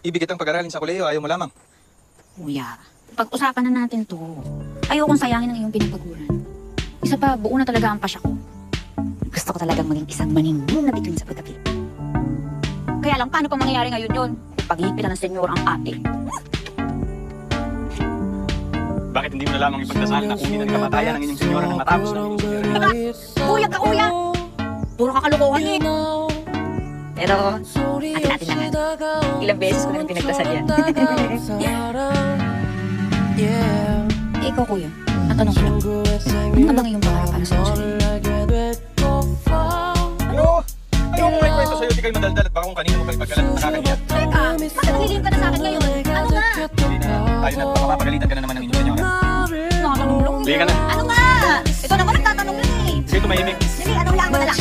ibig kitang pag-aralin sa kolehiyo, ayaw mo lamang. Kuya, pag-usapan na natin to. Ayokong sayangin ang iyong pinagpaguran. Isa pa, buo na talaga ang pasya ko. Gusto ko talagang maging isang maningning na bituin sa pagkapit. Kaya lang, paano pa mangyayari ngayon yun? Paghihigpitan ng senyor ang ate. Bakit hindi mo na lamang ipagdasal na uni ng kamatayan ng inyong senyora ng matapos ng inyong senyora? Kuya ka, kuya! Puro kakalokohan eh. Pero, atin-atin na nga. Ilang beses ko na pinagdasal yan. Ikaw, kuya, natanong ko lang. Ano na bang iyong pangarap para sa sarili? Ayaw mo may kwento sa'yo, di kayo madaldal at baka kung kanino mo kayo pagkalat at nakakahiya. Teka, bakit nililihim ka na sa akin ngayon? Ano nga? Hindi na, tayo na, baka mapagalitan ka na naman ng inyong senyora. Nakatanong lang. Hindi ka na. Ano nga? Ito naman nagtatanong lang eh. Sige, tumahimik. Dili, anong lang mo na lang?